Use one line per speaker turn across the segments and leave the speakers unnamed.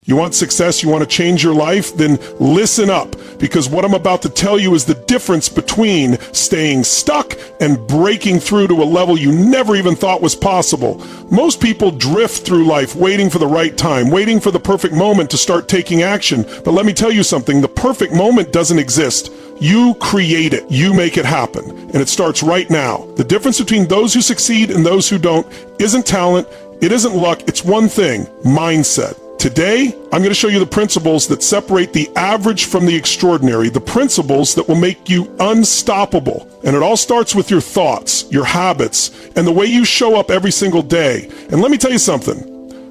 You want success? You want to change your life? Then listen up, because what I'm about to tell you is the difference between staying stuck and breaking through to a level you never even thought was possible. Most people drift through life waiting for the right time, waiting for the perfect moment to start taking action. But let me tell you something, the perfect moment doesn't exist. You create it. You make it happen. And it starts right now. The difference between those who succeed and those who don't isn't talent, it isn't luck, it's one thing: mindset. Today, I'm going to show you the principles that separate the average from the extraordinary, the principles that will make you unstoppable. And it all starts with your thoughts, your habits, and the way you show up every single day. And let me tell you something.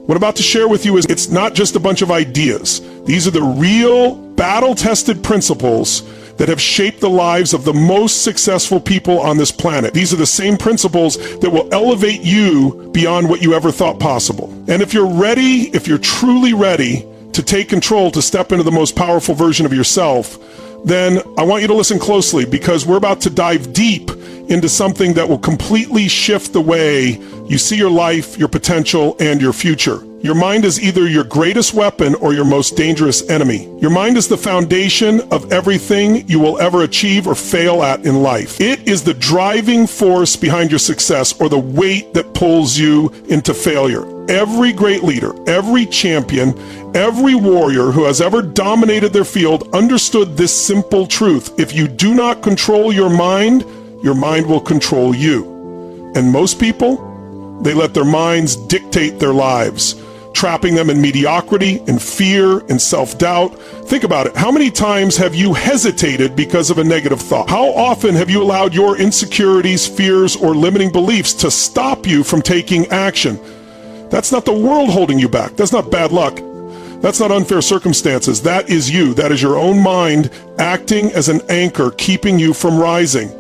What I'm about to share with you is it's not just a bunch of ideas. These are the real battle-tested principles that have shaped the lives of the most successful people on this planet. These are the same principles that will elevate you beyond what you ever thought possible. And if you're ready, if you're truly ready to take control, to step into the most powerful version of yourself, then I want you to listen closely, because we're about to dive deep into something that will completely shift the way you see your life, your potential, and your future. Your mind is either your greatest weapon or your most dangerous enemy. Your mind is the foundation of everything you will ever achieve or fail at in life. It is the driving force behind your success, or the weight that pulls you into failure. Every great leader, every champion, every warrior who has ever dominated their field understood this simple truth: if you do not control your mind will control you. And most people, they let their minds dictate their lives, trapping them in mediocrity, in fear, in self-doubt. Think about it. How many times have you hesitated because of a negative thought? How often have you allowed your insecurities, fears, or limiting beliefs to stop you from taking action? That's not the world holding you back. That's not bad luck. That's not unfair circumstances. That is you. That is your own mind acting as an anchor, keeping you from rising.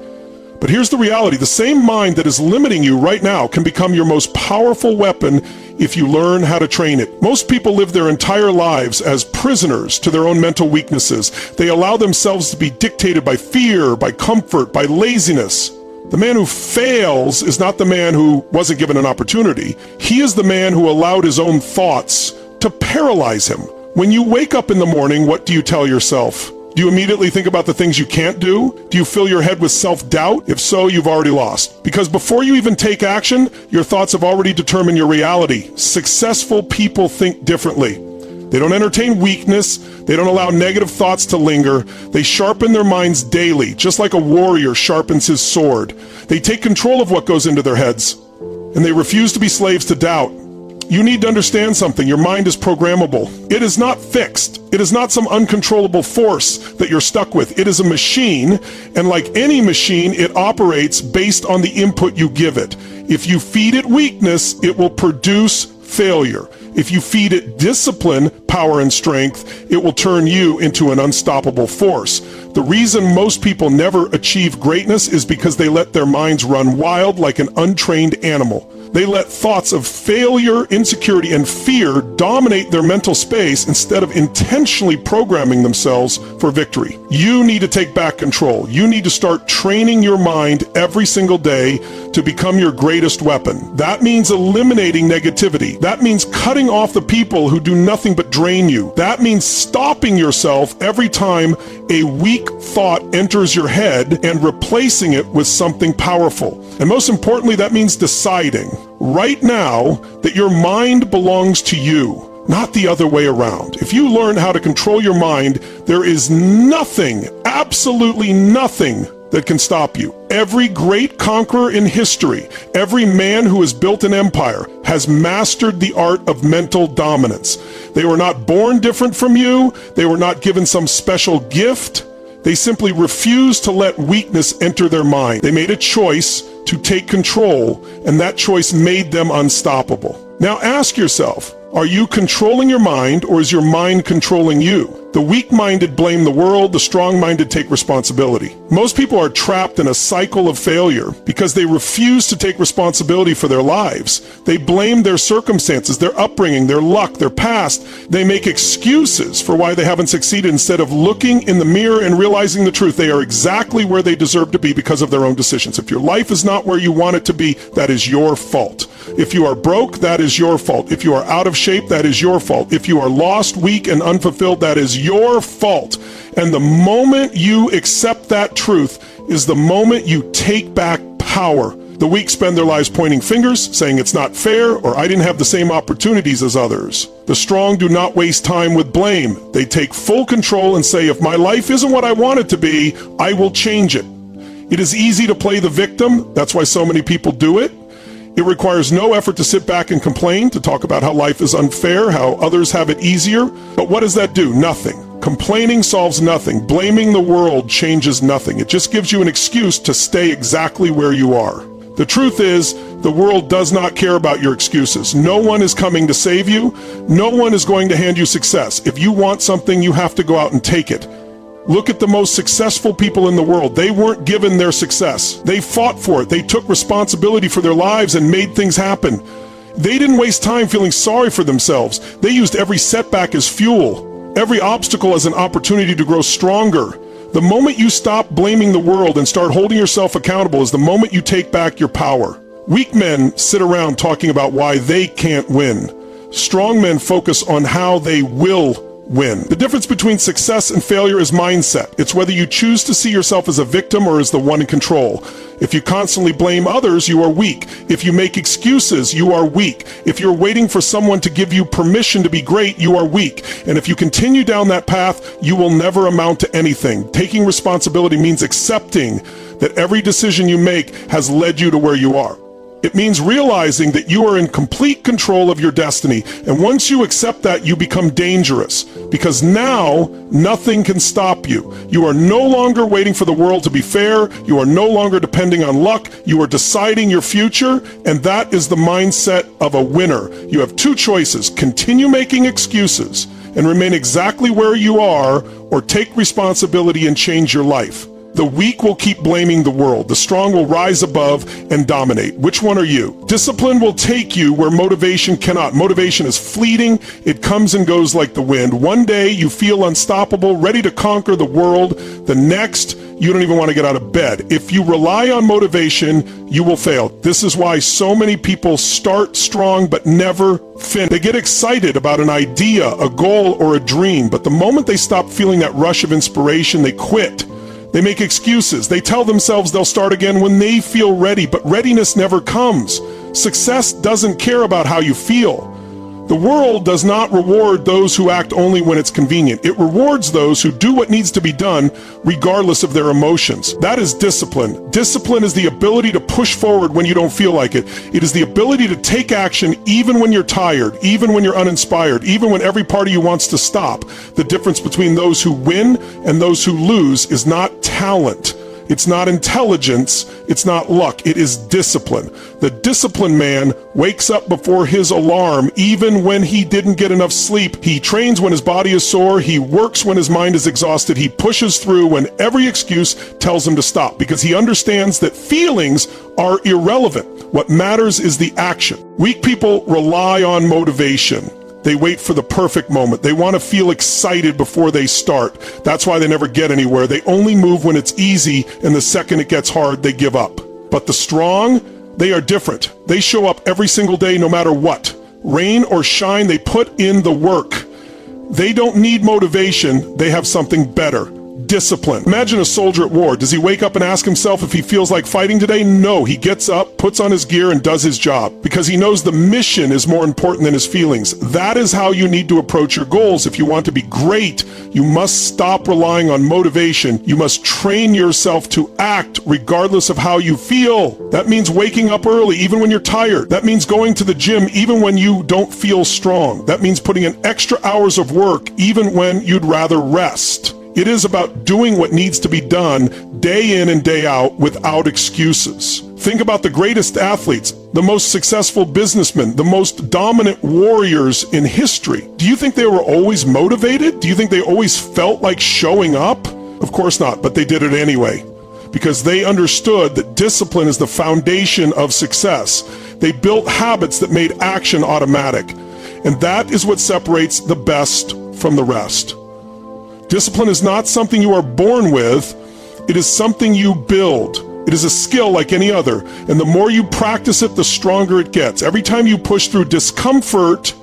But here's the reality. The same mind that is limiting you right now can become your most powerful weapon if you learn how to train it. Most people live their entire lives as prisoners to their own mental weaknesses. They allow themselves to be dictated by fear, by comfort, by laziness. The man who fails is not the man who wasn't given an opportunity. He is the man who allowed his own thoughts to paralyze him. When you wake up in the morning, what do you tell yourself? Do you immediately think about the things you can't do? Do you fill your head with self-doubt? If so, you've already lost. Because before you even take action, your thoughts have already determined your reality. Successful people think differently. They don't entertain weakness. They don't allow negative thoughts to linger. They sharpen their minds daily, just like a warrior sharpens his sword. They take control of what goes into their heads, and they refuse to be slaves to doubt. You need to understand something. Your mind is programmable. It is not fixed. It is not some uncontrollable force that you're stuck with. It is a machine, and like any machine, it operates based on the input you give it. If you feed it weakness, it will produce failure. If you feed it discipline, power, and strength, it will turn you into an unstoppable force. The reason most people never achieve greatness is because they let their minds run wild like an untrained animal. They let thoughts of failure, insecurity, and fear dominate their mental space instead of intentionally programming themselves for victory. You need to take back control. You need to start training your mind every single day to become your greatest weapon. That means eliminating negativity. That means cutting off the people who do nothing but drain you. That means stopping yourself every time a weak thought enters your head and replacing it with something powerful. And most importantly, that means deciding right now that your mind belongs to you, not the other way around. If you learn how to control your mind, there is nothing, absolutely nothing, that can stop you. Every great conqueror in history, every man who has built an empire, has mastered the art of mental dominance. They were not born different from you. They were not given some special gift. They simply refused to let weakness enter their mind. They made a choice to take control, and that choice made them unstoppable. Now ask yourself, are you controlling your mind, or is your mind controlling you? The weak-minded blame the world, the strong-minded take responsibility. Most people are trapped in a cycle of failure because they refuse to take responsibility for their lives. They blame their circumstances, their upbringing, their luck, their past. They make excuses for why they haven't succeeded instead of looking in the mirror and realizing the truth. They are exactly where they deserve to be because of their own decisions. If your life is not where you want it to be, that is your fault. If you are broke, that is your fault. If you are out of shape, that is your fault. If you are lost, weak, and unfulfilled, that is your fault. And the moment you accept that truth is the moment you take back power. The weak spend their lives pointing fingers, saying it's not fair, or I didn't have the same opportunities as others. The strong do not waste time with blame. They take full control and say, if my life isn't what I want it to be, I will change it. It is easy to play the victim. That's why so many people do it. It requires no effort to sit back and complain, to talk about how life is unfair, how others have it easier. But what does that do? Nothing. Complaining solves nothing. Blaming the world changes nothing. It just gives you an excuse to stay exactly where you are. The truth is, the world does not care about your excuses. No one is coming to save you. No one is going to hand you success. If you want something, you have to go out and take it. Look at the most successful people in the world. They weren't given their success. They fought for it. They took responsibility for their lives and made things happen. They didn't waste time feeling sorry for themselves. They used every setback as fuel, every obstacle as an opportunity to grow stronger. The moment you stop blaming the world and start holding yourself accountable is the moment you take back your power. Weak men sit around talking about why they can't win. Strong men focus on how they will win. The difference between success and failure is mindset. It's whether you choose to see yourself as a victim or as the one in control. If you constantly blame others, you are weak. If you make excuses, you are weak. If you're waiting for someone to give you permission to be great, you are weak. And if you continue down that path, you will never amount to anything. Taking responsibility means accepting that every decision you make has led you to where you are. It means realizing that you are in complete control of your destiny. And once you accept that, you become dangerous, because now nothing can stop you. You are no longer waiting for the world to be fair. You are no longer depending on luck. You are deciding your future, and that is the mindset of a winner. You have two choices: continue making excuses and remain exactly where you are, or take responsibility and change your life. The weak will keep blaming the world. The strong will rise above and dominate. Which one are you? Discipline will take you where motivation cannot. Motivation is fleeting. It comes and goes like the wind. One day you feel unstoppable, ready to conquer the world. The next, you don't even want to get out of bed. If you rely on motivation, you will fail. This is why so many people start strong but never finish. They get excited about an idea, a goal, or a dream, but the moment they stop feeling that rush of inspiration, they quit. They make excuses. They tell themselves they'll start again when they feel ready, but readiness never comes. Success doesn't care about how you feel. The world does not reward those who act only when it's convenient. It rewards those who do what needs to be done regardless of their emotions. That is discipline. Discipline is the ability to push forward when you don't feel like it. It is the ability to take action even when you're tired, even when you're uninspired, even when every part of you wants to stop. The difference between those who win and those who lose is not talent. It's not intelligence. It's not luck. It is discipline. The disciplined man wakes up before his alarm even when he didn't get enough sleep. He trains when his body is sore. He works when his mind is exhausted. He pushes through when every excuse tells him to stop, because he understands that feelings are irrelevant. What matters is the action. Weak people rely on motivation. They wait for the perfect moment. They want to feel excited before they start. That's why they never get anywhere. They only move when it's easy, and the second it gets hard, they give up. But the strong, they are different. They show up every single day no matter what. Rain or shine, they put in the work. They don't need motivation. They have something better. Discipline. Imagine a soldier at war. Does he wake up and ask himself if he feels like fighting today? No, he gets up, puts on his gear, and does his job, because he knows the mission is more important than his feelings. That is how you need to approach your goals. If you want to be great, you must stop relying on motivation. You must train yourself to act regardless of how you feel. That means waking up early even when you're tired. That means going to the gym even when you don't feel strong. That means putting in extra hours of work even when you'd rather rest. It is about doing what needs to be done day in and day out without excuses. Think about the greatest athletes, the most successful businessmen, the most dominant warriors in history. Do you think they were always motivated? Do you think they always felt like showing up? Of course not, but they did it anyway, because they understood that discipline is the foundation of success. They built habits that made action automatic, and that is what separates the best from the rest. Discipline is not something you are born with. It is something you build. It is a skill like any other, and the more you practice it, the stronger it gets. Every time you push through discomfort,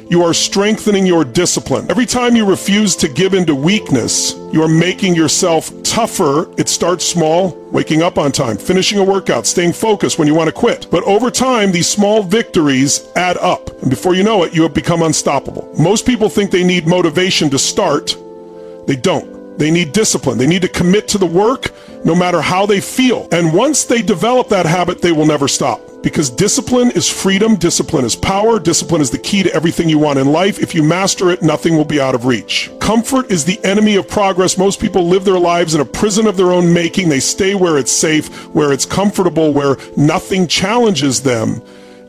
you are strengthening your discipline. Every time you refuse to give in to weakness, you are making yourself tougher. It starts small, waking up on time, finishing a workout, staying focused when you want to quit. But over time, these small victories add up. And before you know it, you have become unstoppable. Most people think they need motivation to start. They don't. They need discipline. They need to commit to the work no matter how they feel. And once they develop that habit, they will never stop. Because discipline is freedom, discipline is power, discipline is the key to everything you want in life. If you master it, nothing will be out of reach. Comfort is the enemy of progress. Most people live their lives in a prison of their own making. They stay where it's safe, where it's comfortable, where nothing challenges them,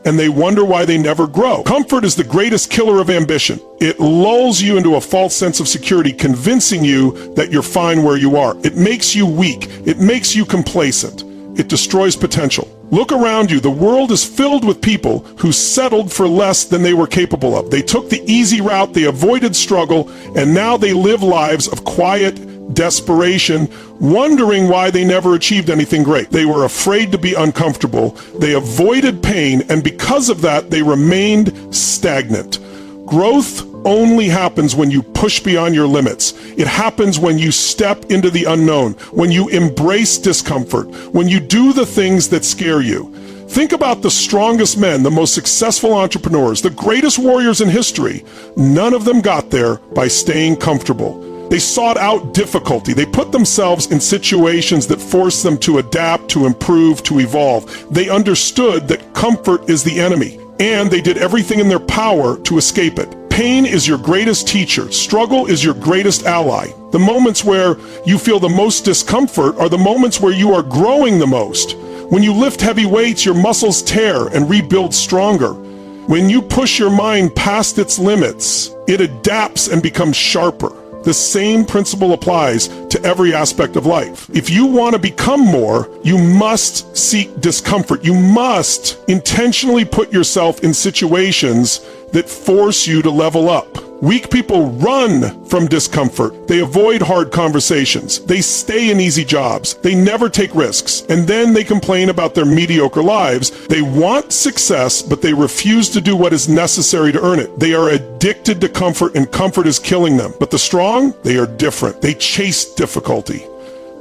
and they wonder why they never grow. Comfort is the greatest killer of ambition. It lulls you into a false sense of security, convincing you that you're fine where you are. It makes you weak. It makes you complacent. It destroys potential. Look around you. The world is filled with people who settled for less than they were capable of. They took the easy route, they avoided struggle, and now they live lives of quiet desperation, wondering why they never achieved anything great. They were afraid to be uncomfortable. They avoided pain, and because of that, they remained stagnant. Growth only happens when you push beyond your limits. It happens when you step into the unknown, when you embrace discomfort, when you do the things that scare you. Think about the strongest men, the most successful entrepreneurs, the greatest warriors in history. None of them got there by staying comfortable. They sought out difficulty. They put themselves in situations that forced them to adapt, to improve, to evolve. They understood that comfort is the enemy, and they did everything in their power to escape it. Pain is your greatest teacher. Struggle is your greatest ally. The moments where you feel the most discomfort are the moments where you are growing the most. When you lift heavy weights, your muscles tear and rebuild stronger. When you push your mind past its limits, it adapts and becomes sharper. The same principle applies to every aspect of life. If you want to become more, you must seek discomfort. You must intentionally put yourself in situations that force you to level up. Weak people run from discomfort. They avoid hard conversations. They stay in easy jobs. They never take risks. And then they complain about their mediocre lives. They want success, but they refuse to do what is necessary to earn it. They are addicted to comfort, and comfort is killing them. But the strong, they are different. They chase difficulty.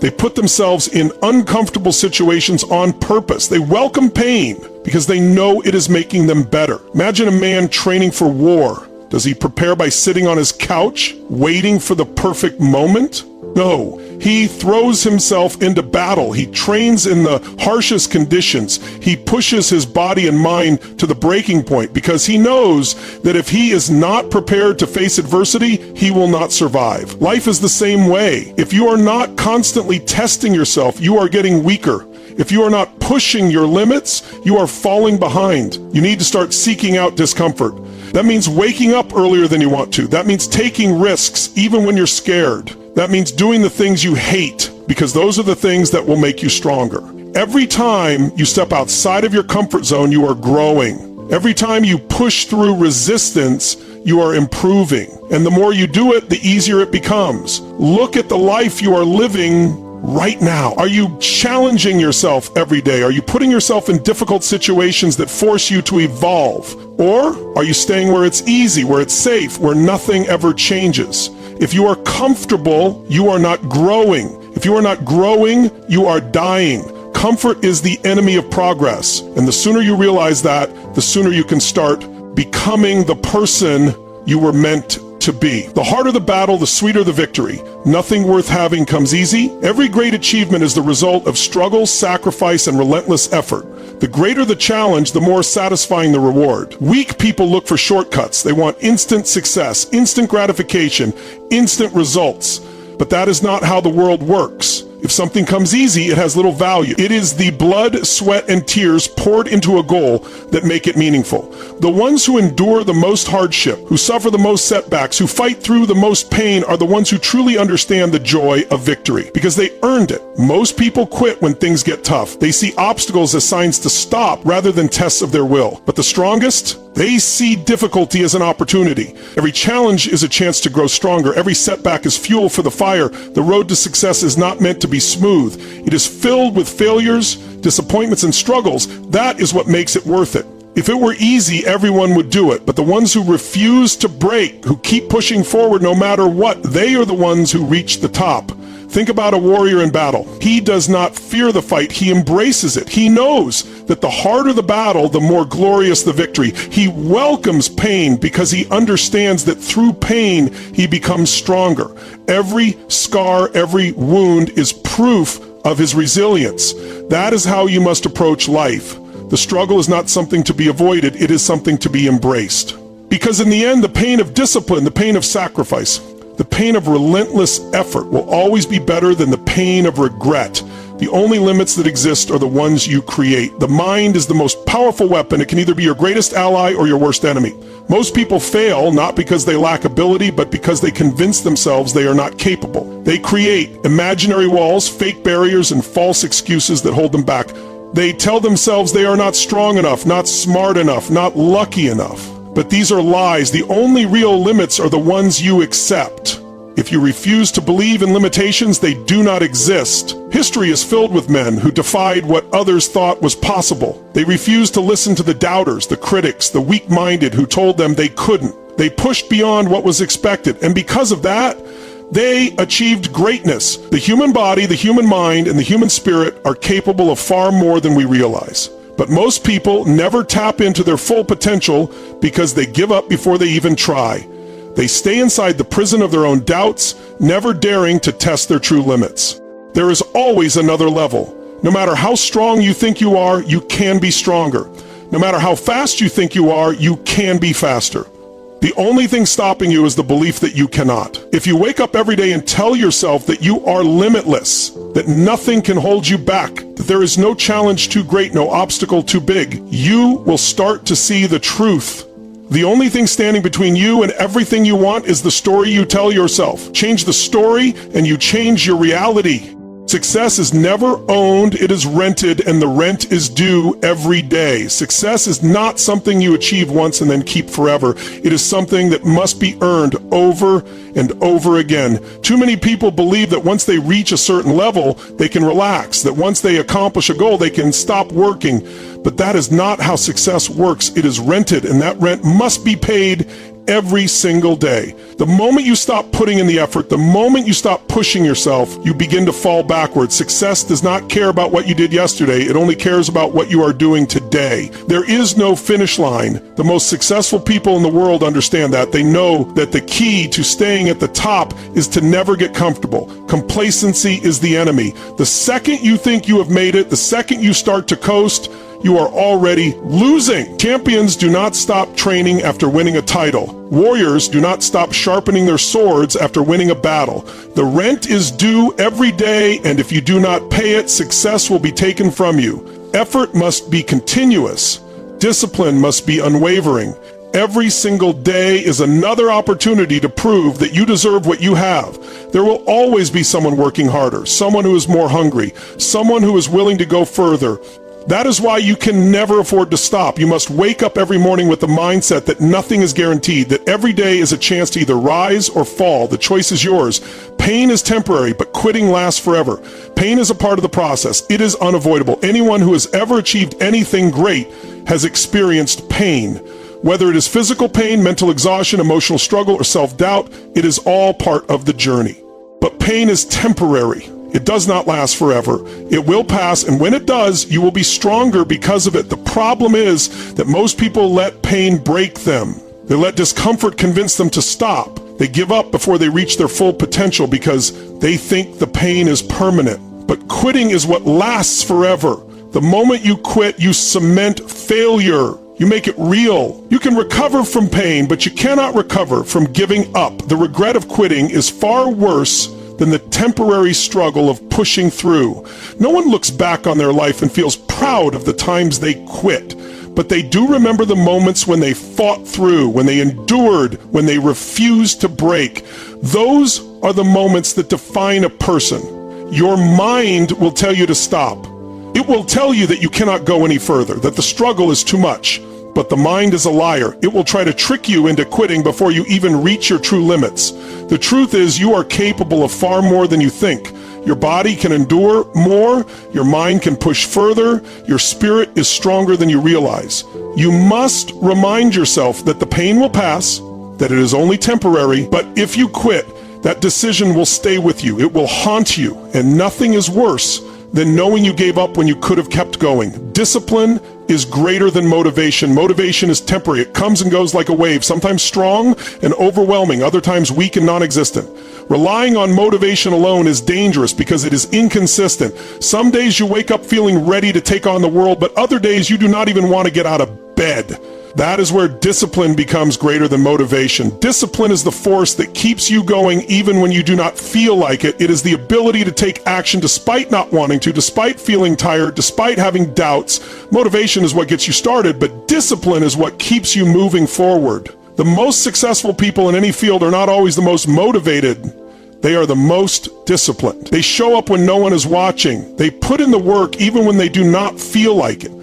They put themselves in uncomfortable situations on purpose. They welcome pain because they know it is making them better. Imagine a man training for war. Does he prepare by sitting on his couch, waiting for the perfect moment? No, he throws himself into battle. He trains in the harshest conditions. He pushes his body and mind to the breaking point because he knows that if he is not prepared to face adversity, he will not survive. Life is the same way. If you are not constantly testing yourself, you are getting weaker. If you are not pushing your limits, you are falling behind. You need to start seeking out discomfort. That means waking up earlier than you want to. That means taking risks even when you're scared. That means doing the things you hate, because those are the things that will make you stronger. Every time you step outside of your comfort zone, you are growing. Every time you push through resistance, you are improving. And the more you do it, the easier it becomes. Look at the life you are living right now. Are you challenging yourself every day? Are you putting yourself in difficult situations that force you to evolve? Or are you staying where it's easy, where it's safe, where nothing ever changes? If you are comfortable, you are not growing. If you are not growing, you are dying. Comfort is the enemy of progress. And the sooner you realize that, the sooner you can start becoming the person you were meant to be. The harder the battle, the sweeter the victory. Nothing worth having comes easy. Every great achievement is the result of struggle, sacrifice, and relentless effort. The greater the challenge, the more satisfying the reward. Weak people look for shortcuts. They want instant success, instant gratification, instant results. But that is not how the world works. If something comes easy, it has little value. It is the blood, sweat, and tears poured into a goal that make it meaningful. The ones who endure the most hardship, who suffer the most setbacks, who fight through the most pain are the ones who truly understand the joy of victory, because they earned it. Most people quit when things get tough. They see obstacles as signs to stop rather than tests of their will. But the strongest, they see difficulty as an opportunity. Every challenge is a chance to grow stronger. Every setback is fuel for the fire. The road to success is not meant to be smooth. It is filled with failures, disappointments, and struggles. That is what makes it worth it. If it were easy, everyone would do it. But the ones who refuse to break, who keep pushing forward no matter what, they are the ones who reach the top. Think about a warrior in battle. He does not fear the fight. He embraces it. He knows that the harder the battle, the more glorious the victory. He welcomes pain because he understands that through pain, he becomes stronger. Every scar, every wound is proof of his resilience. That is how you must approach life. The struggle is not something to be avoided. It is something to be embraced. Because in the end, the pain of discipline, the pain of sacrifice, the pain of relentless effort will always be better than the pain of regret. The only limits that exist are the ones you create. The mind is the most powerful weapon. It can either be your greatest ally or your worst enemy. Most people fail not because they lack ability, but because they convince themselves they are not capable. They create imaginary walls, fake barriers, and false excuses that hold them back. They tell themselves they are not strong enough, not smart enough, not lucky enough. But these are lies. The only real limits are the ones you accept. If you refuse to believe in limitations, they do not exist. History is filled with men who defied what others thought was possible. They refused to listen to the doubters, the critics, the weak-minded who told them they couldn't. They pushed beyond what was expected, and because of that, they achieved greatness. The human body, the human mind, and the human spirit are capable of far more than we realize. But most people never tap into their full potential because they give up before they even try. They stay inside the prison of their own doubts, never daring to test their true limits. There is always another level. No matter how strong you think you are, you can be stronger. No matter how fast you think you are, you can be faster. The only thing stopping you is the belief that you cannot. If you wake up every day and tell yourself that you are limitless, that nothing can hold you back, that there is no challenge too great, no obstacle too big, you will start to see the truth. The only thing standing between you and everything you want is the story you tell yourself. Change the story and you change your reality. Success is never owned, it is rented, and the rent is due every day. Success is not something you achieve once and then keep forever. It is something that must be earned over and over again. Too many people believe that once they reach a certain level, they can relax, that once they accomplish a goal, they can stop working. But that is not how success works. It is rented, and that rent must be paid every single day. The moment you stop putting in the effort, the moment you stop pushing yourself, you begin to fall backwards. Success does not care about what you did yesterday. It only cares about what you are doing today. There is no finish line. The most successful people in the world understand that. They know that the key to staying at the top is to never get comfortable. Complacency is the enemy. The second you think you have made it, the second you start to coast, you are already losing. Champions do not stop training after winning a title. Warriors do not stop sharpening their swords after winning a battle. The rent is due every day, and if you do not pay it, success will be taken from you. Effort must be continuous. Discipline must be unwavering. Every single day is another opportunity to prove that you deserve what you have. There will always be someone working harder, someone who is more hungry, someone who is willing to go further. That is why you can never afford to stop. You must wake up every morning with the mindset that nothing is guaranteed, that every day is a chance to either rise or fall. The choice is yours. Pain is temporary, but quitting lasts forever. Pain is a part of the process. It is unavoidable. Anyone who has ever achieved anything great has experienced pain. Whether it is physical pain, mental exhaustion, emotional struggle, or self-doubt, it is all part of the journey. But pain is temporary. It does not last forever. It will pass, and when it does, you will be stronger because of it. The problem is that most people let pain break them. They let discomfort convince them to stop. They give up before they reach their full potential because they think the pain is permanent. But quitting is what lasts forever. The moment you quit, you cement failure. You make it real. You can recover from pain, but you cannot recover from giving up. The regret of quitting is far worse than the temporary struggle of pushing through. No one looks back on their life and feels proud of the times they quit, but they do remember the moments when they fought through, when they endured, when they refused to break. Those are the moments that define a person. Your mind will tell you to stop. It will tell you that you cannot go any further, that the struggle is too much. But the mind is a liar. It will try to trick you into quitting before you even reach your true limits. The truth is, you are capable of far more than you think. Your body can endure more, your mind can push further, your spirit is stronger than you realize. You must remind yourself that the pain will pass, that it is only temporary, but if you quit, that decision will stay with you. It will haunt you, and nothing is worse than knowing you gave up when you could have kept going. Discipline is greater than motivation. Motivation is temporary. It comes and goes like a wave, sometimes strong and overwhelming, other times weak and non-existent. Relying on motivation alone is dangerous because it is inconsistent. Some days you wake up feeling ready to take on the world, but other days you do not even want to get out of bed. That is where discipline becomes greater than motivation. Discipline is the force that keeps you going even when you do not feel like it. It is the ability to take action despite not wanting to, despite feeling tired, despite having doubts. Motivation is what gets you started, but discipline is what keeps you moving forward. The most successful people in any field are not always the most motivated. They are the most disciplined. They show up when no one is watching. They put in the work even when they do not feel like it.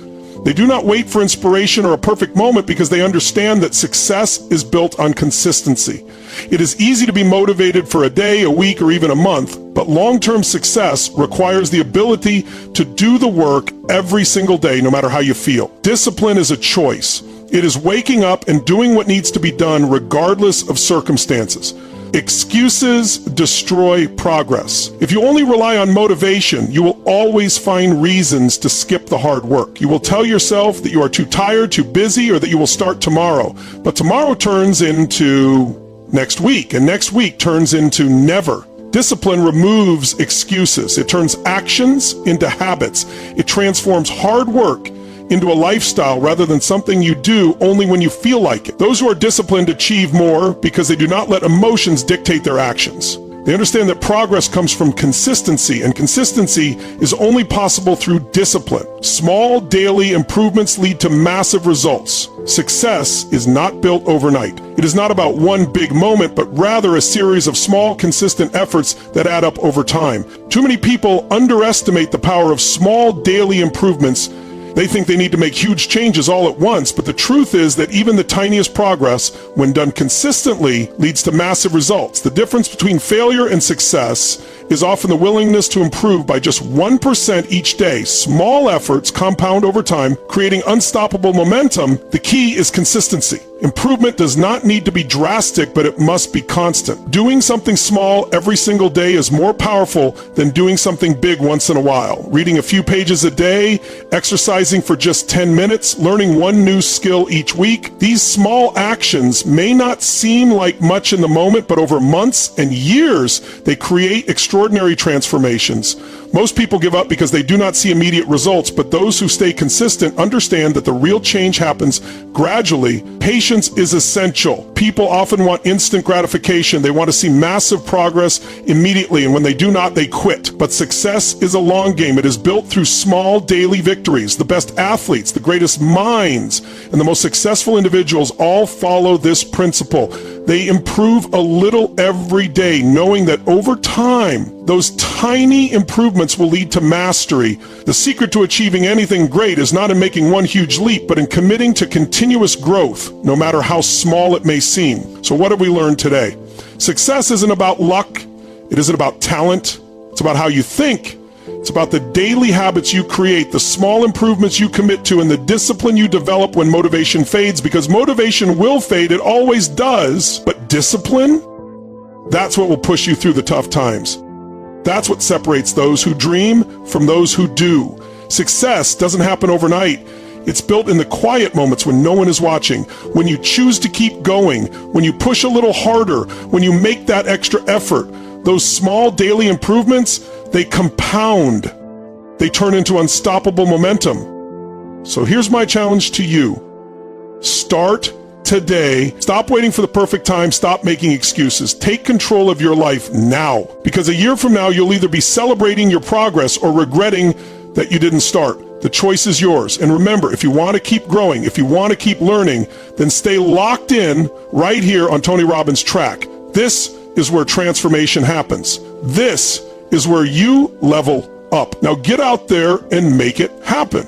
They do not wait for inspiration or a perfect moment because they understand that success is built on consistency. It is easy to be motivated for a day, a week, or even a month, but long-term success requires the ability to do the work every single day, no matter how you feel. Discipline is a choice. It is waking up and doing what needs to be done regardless of circumstances. Excuses destroy progress. If you only rely on motivation, you will always find reasons to skip the hard work. You will tell yourself that you are too tired, too busy, or that you will start tomorrow. But tomorrow turns into next week, and next week turns into never. Discipline removes excuses. It turns actions into habits. It transforms hard work into a lifestyle rather than something you do only when you feel like it. Those who are disciplined achieve more because they do not let emotions dictate their actions. They understand that progress comes from consistency, and consistency is only possible through discipline. Small daily improvements lead to massive results. Success is not built overnight. It is not about one big moment, but rather a series of small, consistent efforts that add up over time. Too many people underestimate the power of small daily improvements. They think they need to make huge changes all at once, but the truth is that even the tiniest progress, when done consistently, leads to massive results. The difference between failure and success is often the willingness to improve by just 1% each day. Small efforts compound over time, creating unstoppable momentum. The key is consistency. Improvement does not need to be drastic, but it must be constant. Doing something small every single day is more powerful than doing something big once in a while. Reading a few pages a day, exercising for just 10 minutes, learning one new skill each week. These small actions may not seem like much in the moment, but over months and years, they create extraordinary transformations. Most people give up because they do not see immediate results, but those who stay consistent understand that the real change happens gradually. Patience is essential. People often want instant gratification. They want to see massive progress immediately, and when they do not, they quit. But success is a long game. It is built through small daily victories. The best athletes, the greatest minds, and the most successful individuals all follow this principle. They improve a little every day, knowing that over time, those tiny improvements will lead to mastery. The secret to achieving anything great is not in making one huge leap, but in committing to continuous growth, no matter how small it may seem. So what have we learned today? Success isn't about luck. It isn't about talent. It's about how you think. It's about the daily habits you create, the small improvements you commit to, and the discipline you develop when motivation fades, because motivation will fade. It always does. But discipline, that's what will push you through the tough times. That's what separates those who dream from those who do. Success doesn't happen overnight. It's built in the quiet moments when no one is watching, when you choose to keep going, when you push a little harder, when you make that extra effort. Those small daily improvements, they compound. They turn into unstoppable momentum. So here's my challenge to you. Start today. Stop waiting for the perfect time. Stop making excuses. Take control of your life now. Because a year from now, you'll either be celebrating your progress or regretting that you didn't start. The choice is yours. And remember, if you want to keep growing, if you want to keep learning, then stay locked in right here on Tony Robbins' track. This is where transformation happens. This is where you level up. Now get out there and make it happen.